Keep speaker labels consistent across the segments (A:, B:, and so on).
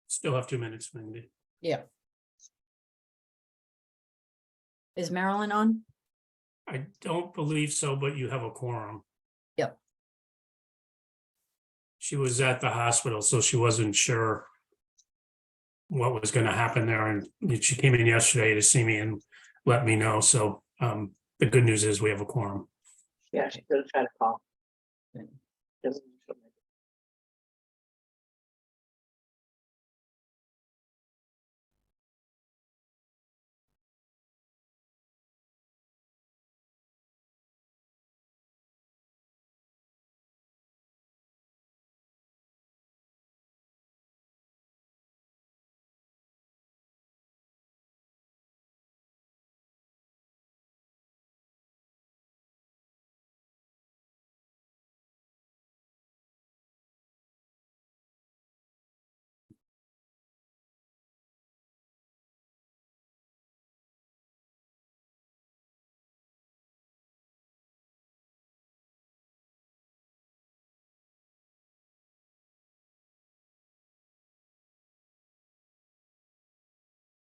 A: Still have 2 minutes, Wendy.
B: Yeah. Is Marilyn on?
A: I don't believe so, but you have a quorum.
B: Yep.
A: She was at the hospital, so she wasn't sure what was going to happen there. And she came in yesterday to see me and let me know. So the good news is we have a quorum.
C: Yeah, she's gonna try to call. Doesn't-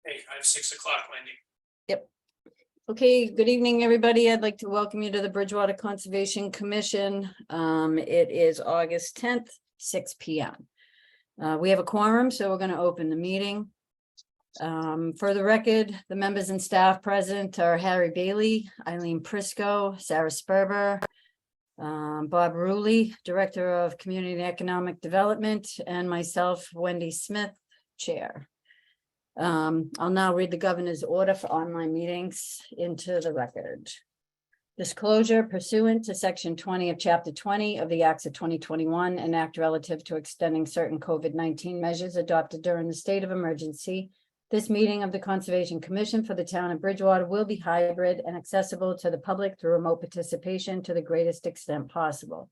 A: Hey, I have 6 o'clock, Wendy.
B: Okay, good evening, everybody. I'd like to welcome you to the Bridgewater Conservation Commission. It is August 10th, 6 p.m. We have a quorum, so we're going to open the meeting. For the record, the members and staff present are Harry Bailey, Eileen Prisco, Sarah Sperber, Bob Ruley, Director of Community and Economic Development, and myself, Wendy Smith, Chair. I'll now read the governor's order for online meetings into the record. Disclosure pursuant to section 20 of chapter 20 of the Acts of 2021, an act relative to extending certain COVID-19 measures adopted during the state of emergency. This meeting of the Conservation Commission for the town of Bridgewater will be hybrid and accessible to the public through remote participation to the greatest extent possible.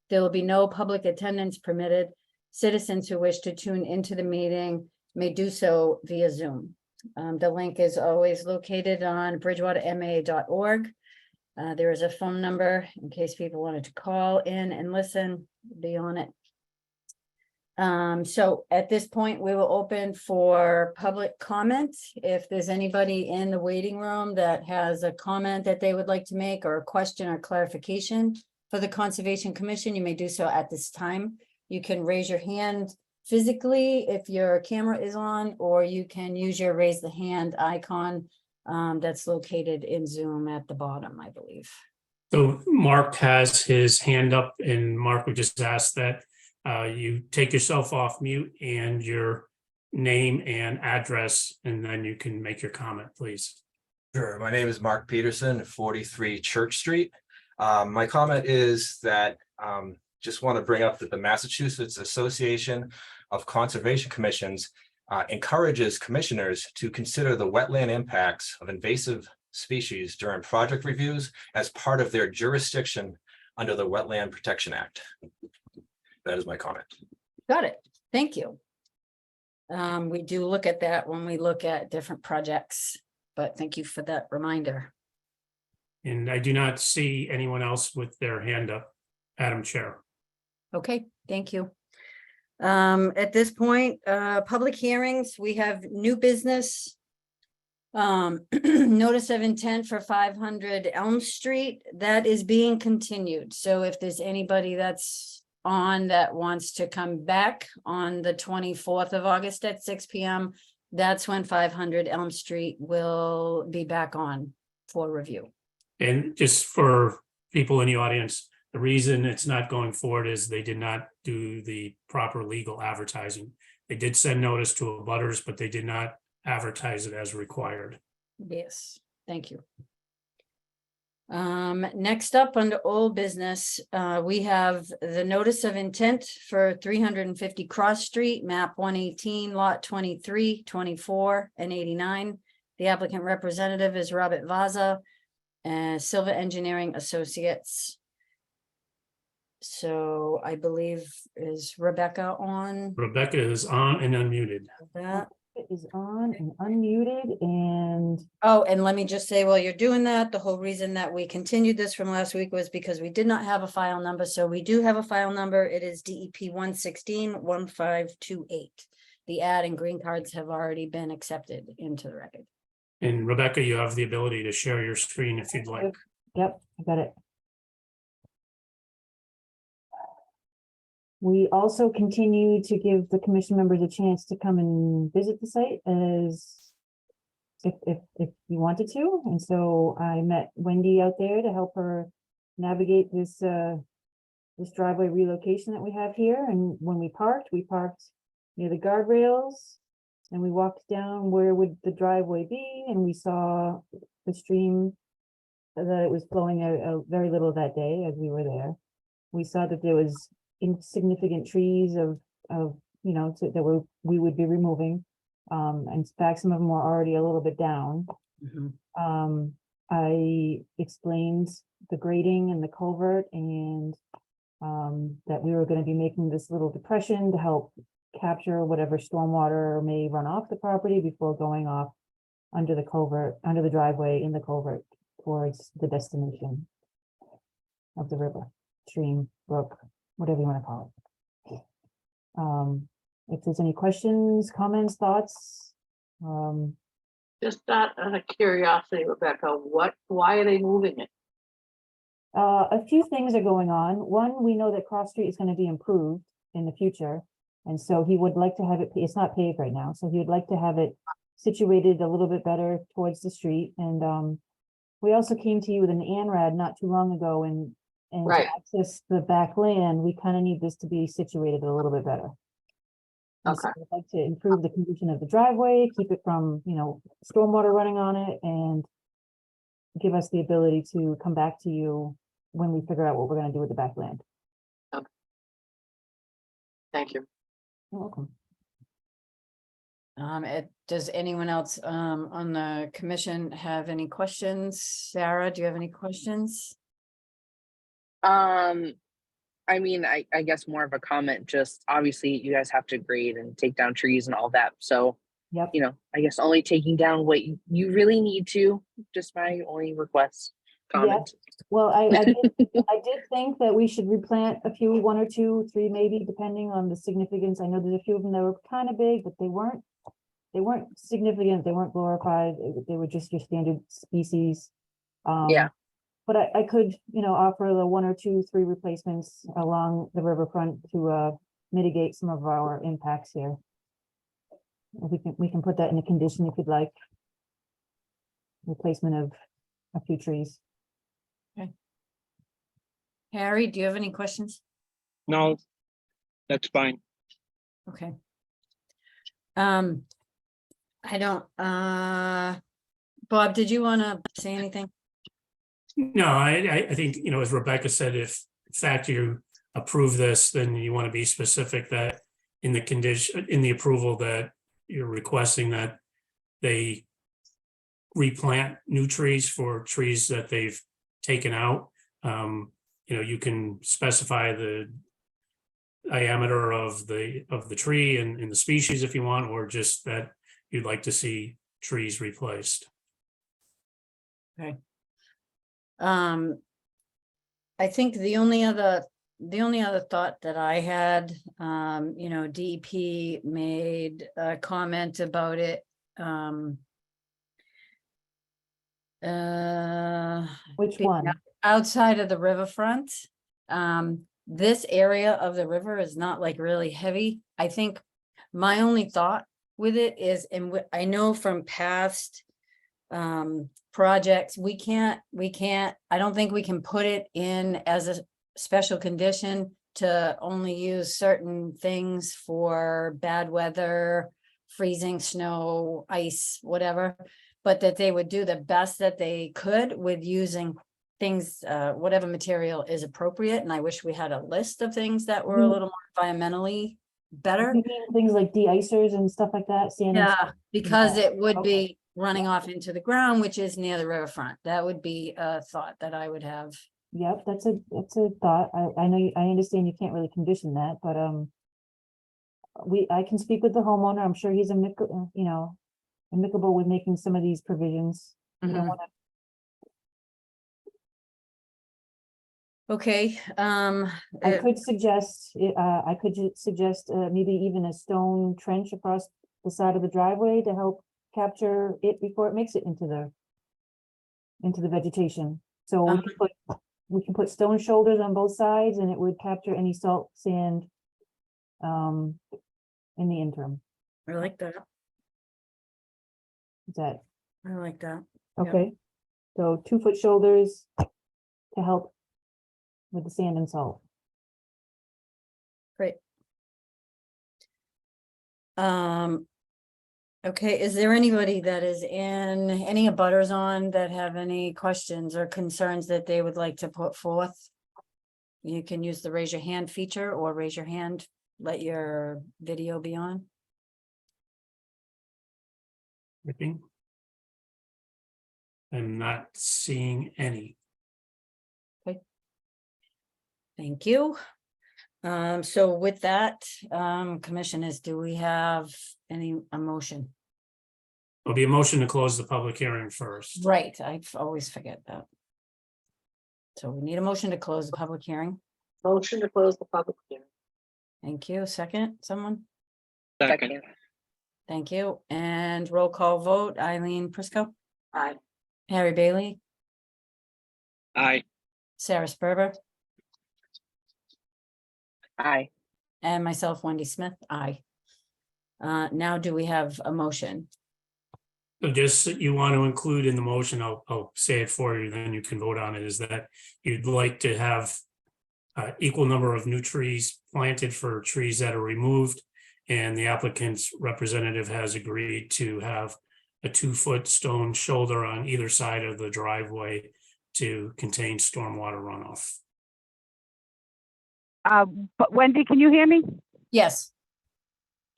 B: There will be no public attendance permitted. Citizens who wish to tune into the meeting may do so via Zoom. The link is always located on bridgewaterma.org. There is a phone number in case people wanted to call in and listen, be on it. So at this point, we will open for public comments. If there's anybody in the waiting room that has a comment that they would like to make or a question or clarification for the Conservation Commission, you may do so at this time. You can raise your hand physically if your camera is on, or you can use your raise the hand icon that's located in Zoom at the bottom, I believe.
A: So Mark has his hand up, and Mark would just ask that you take yourself off mute and your name and address, and then you can make your comment, please.
D: Sure. My name is Mark Peterson, 43 Church Street. My comment is that just want to bring up that the Massachusetts Association of Conservation Commissions encourages commissioners to consider the wetland impacts of invasive species during project reviews as part of their jurisdiction under the Wetland Protection Act. That is my comment.
B: Got it. Thank you. We do look at that when we look at different projects, but thank you for that reminder.
A: And I do not see anyone else with their hand up, Madam Chair.
B: Okay, thank you. At this point, public hearings, we have new business. Notice of intent for 500 Elm Street, that is being continued. So if there's anybody that's on that wants to come back on the 24th of August at 6 p.m., that's when 500 Elm Street will be back on for review.
A: And just for people in the audience, the reason it's not going forward is they did not do the proper legal advertising. They did send notice to abutters, but they did not advertise it as required.
B: Yes, thank you. Next up under old business, we have the notice of intent for 350 Cross Street, map 118, lot 23, 24, and 89. The applicant representative is Robert Vaza and Silva Engineering Associates. So I believe, is Rebecca on
A: Rebecca is on and unmuted.
B: that?
E: It is on and unmuted and
B: Oh, and let me just say, while you're doing that, the whole reason that we continued this from last week was because we did not have a file number. So we do have a file number. It is DEP 116-1528. The ad and green cards have already been accepted into the record.
A: And Rebecca, you have the ability to share your screen if you'd like.
E: yep, I got it. We also continue to give the commission members a chance to come and visit the site as if you wanted to. And so I met Wendy out there to help her navigate this this driveway relocation that we have here. And when we parked near the guardrails and we walked down where would the driveway be, and we saw the stream that it was flowing a very little that day as we were there. We saw that there was insignificant trees of you know, we would be removing. And in fact, some of them were already a little bit down. I explained the grading and the culvert and that we were going to be making this little depression to help capture whatever stormwater may run off the property before going off under the culvert, under the driveway in the culvert towards the destination of the river, stream, brook, whatever you want to call it. If there's any questions, comments, thoughts,
C: Just out of curiosity, Rebecca, why are they moving it?
E: a few things are going on. One, we know that Cross Street is going to be improved in the future. And so he would like to have it, it's not paved right now, so he would like to have it situated a little bit better towards the street. And we also came to you with an ANRAD not too long ago, and
C: Right.
E: to access the back land, we kind of need this to be situated a little bit better. And so
C: Okay.
E: I'd like to improve the condition of the driveway, keep it from, you know, stormwater running on it, and give us the ability to come back to you when we figure out what we're gonna do with the back land.
C: Thank you.
E: You're welcome.
B: Does anyone else on the commission have any questions? Sarah, do you have any questions?
F: I mean, I guess more of a comment, just obviously you guys have to grade and take down trees and all that. So,
E: Yep.
F: you know, I guess only taking down what you really need to, just my only request, comment.
E: Well, I did think that we should replant a few, 1 or 2, 3, maybe, depending on the significance. I know there's a few of them that were kind of big, but they weren't significant. They weren't glorified. They were just your standard species.
F: Yeah.
E: But I could, you know, offer the 1 or 2, 3 replacements along the riverfront to mitigate some of our impacts here. We can put that in a condition if you'd like. Replacement of a few trees.
B: Harry, do you have any questions?
G: No, that's fine.
B: Okay. I don't, Bob, did you want to say anything?
A: No, I think, you know, as Rebecca said, if in fact you approve this, then you want to be specific that in the condition, in the approval that you're requesting that they replant new trees for trees that they've taken out. You know, you can specify the diameter of the tree and the species if you want, or just that you'd like to see trees replaced.
B: Okay. I think the only other thought that I had, you know, DEP made a comment about it.
E: Which
B: being
E: one?
B: Outside of the riverfront. This area of the river is not like really heavy. I think my only thought with it is, and I know from past projects, we can't, I don't think we can put it in as a special condition to only use certain things for bad weather, freezing, snow, ice, whatever, but that they would do the best that they could with using things, whatever material is appropriate. And I wish we had a list of things that were a little more environmentally better.
E: You mean things like de-icers and stuff like that, sand and
B: Yeah, because it would
E: Okay.
B: be running off into the ground, which is near the riverfront. That would be a thought that I would have.
E: Yep, that's a thought. I know, I understand you can't really condition that, but I can speak with the homeowner. I'm sure he's amicable with making some of these provisions. We don't
B: Mhm.
E: wanna-
B: Okay,
E: I could suggest, maybe even a stone trench across the side of the driveway to help capture it before it makes it into the vegetation. So we can put stone shoulders on both sides and it would capture any salt, sand in the interim.
B: I like that.
E: Is that
B: I like that. Yeah.
E: okay? So 2-foot shoulders to help with the sand and salt.
B: Great. Okay, is there anybody that is in, any abutters on that have any questions or concerns that they would like to put forth? You can use the raise your hand feature or raise your hand, let your video be on.
A: Ripping. I'm not seeing any.
B: Thank you. So with that, commissioners, do we have a motion?
A: There'll be a motion to close the public hearing first.
B: Right, I always forget that. So we need a motion to close the public hearing.
C: Motion to close the public hearing.
B: Thank you. Second, someone?
G: Second.
B: Thank you. And roll call vote, Eileen Prisco,
C: Aye.
B: Harry Bailey,
G: Aye.
B: Sarah Sperber,
F: Aye.
B: and myself, Wendy Smith. Aye. Now do we have a motion?
A: So just that you want to include in the motion, I'll say it for you, then you can vote on it, is that you'd like to have equal number of new trees planted for trees that are removed. And the applicant's representative has agreed to have a 2-foot stone shoulder on either side of the driveway to contain stormwater runoff.
H: But Wendy, can you hear me?
B: Yes.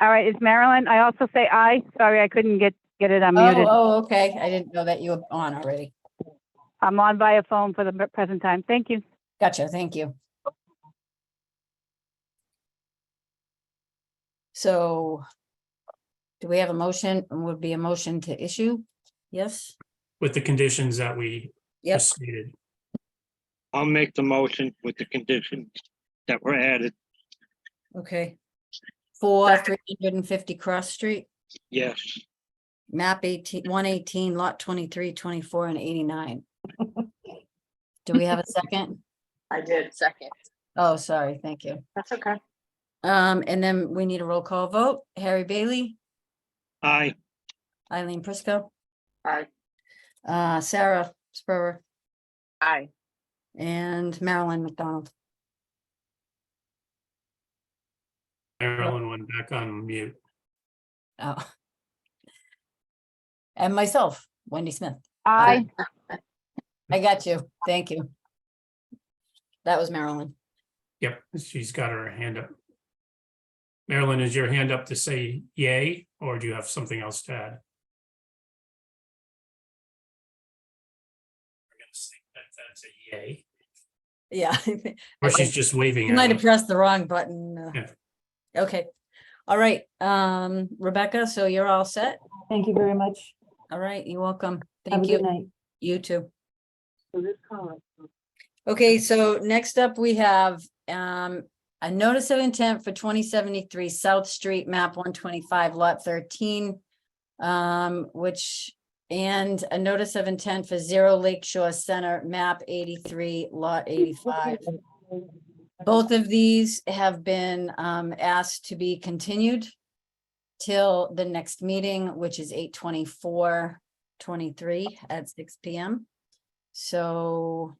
H: All right, it's Marilyn. I also say aye. Sorry, I couldn't get it unmuted.
B: Oh, okay. I didn't know that you were on already.
H: I'm on via phone for the present time. Thank you.
B: Gotcha. Thank you. So do we have a motion? Would be a motion to issue? Yes?
A: With the conditions that we
B: Yep.
A: just stated.
G: I'll make the motion with the conditions that were added.
B: Okay. For 350 Cross Street,
G: Yes.
B: map 118, lot 23, 24, and 89. Do we have a second?
C: I did.
F: Second.
B: Oh, sorry. Thank you.
C: That's okay.
B: And then we need a roll call vote. Harry Bailey,
G: Aye.
B: Eileen Prisco,
C: Aye.
B: Sarah Spurrier,
F: Aye.
B: and Marilyn McDonald.
A: Marilyn went back on mute.
B: Oh. And myself, Wendy Smith.
H: Aye.
B: I got you. Thank you. That was Marilyn.
A: Yep, she's got her hand up. Marilyn, is your hand up to say yay, or do you have something else to add? We're gonna say that that's a yay,
B: Yeah.
A: or she's just waving
B: You
A: at
B: might have
A: us.
B: pressed the wrong button.
A: Yeah.
B: Okay. All right. Rebecca, so you're all set?
E: Thank you very much.
B: All right, you're welcome.
E: Have a
B: Thank
E: good
B: you.
E: night.
B: You too.
C: So this comment.
B: Okay, so next up we have a notice of intent for 2073 South Street, map 125, lot 13. And a notice of intent for 0 Lakeshore Center, map 83, lot 85. Both of these have been asked to be continued till the next meeting, which is 8/24/23 at 6 p.m. So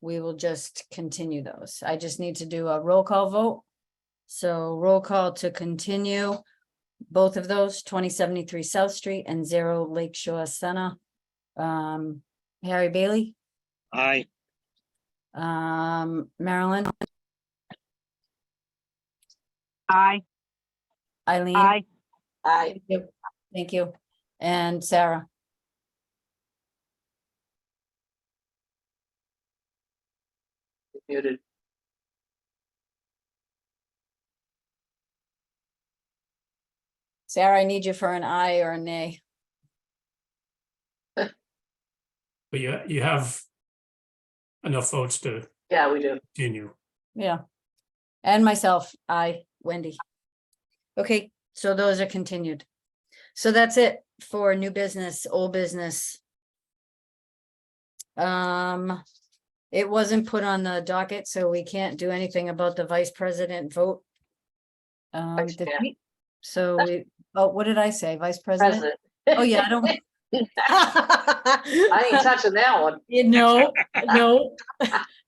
B: we will just continue those. I just need to do a roll call vote. So roll call to continue both of those, 2073 South Street and 0 Lakeshore Center. Harry Bailey,
G: Aye.
B: Marilyn,
H: Aye.
B: Eileen.
H: Aye.
C: Aye.
B: Thank you. Thank you. And Sarah.
C: Muted.
B: Sarah, I need you for an aye or a nay.
A: But you have enough votes to
C: Yeah, we do.
A: continue.
B: Yeah. And myself, aye, Wendy. Okay, so those are continued. So that's it for new business, old business. It wasn't put on the docket, so we can't do anything about the vice president vote.
C: Vice
B: this
C: chair.
B: week. So we, oh, what did I say? Vice president?
C: President.
B: Oh, yeah, I don't.
C: I ain't touching that one.
B: No, no,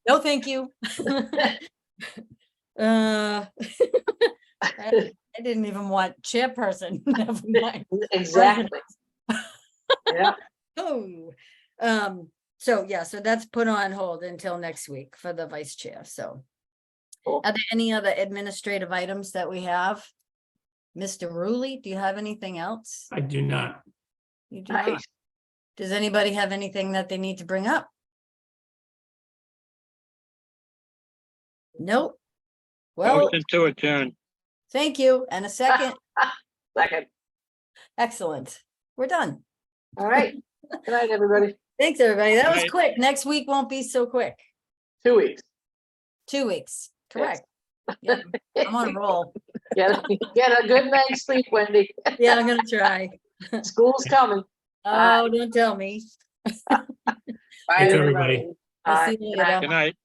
B: no, thank you. I didn't even want chairperson. Never mind.
C: Exactly. Yeah,
B: Oh, so yeah, so that's put on hold until next week for the vice chair, so.
C: Cool.
B: Are there any other administrative items that we have? Mr. Ruley, do you have anything else?
A: I do not.
B: You do not?
C: nice.
B: Does anybody have anything that they need to bring up? Nope. Well,
G: Motion to adjourn.
B: thank you, and a second,
C: Second.
B: excellent, we're done.
C: All right. Good night, everybody.
B: Thanks, everybody, that was
G: Right.
B: quick, next week won't be so quick,
C: 2 weeks.
B: 2 weeks,
C: Yes.
B: correct. Yeah, I'm on a roll,
C: Get a good night's sleep, Wendy.
B: yeah, I'm gonna try.
C: School's coming.
B: Oh, don't tell me.
F: Bye,
A: Thanks, everybody.
B: I'll
C: Bye.
B: see you
C: Good night.
B: later.
G: Good night.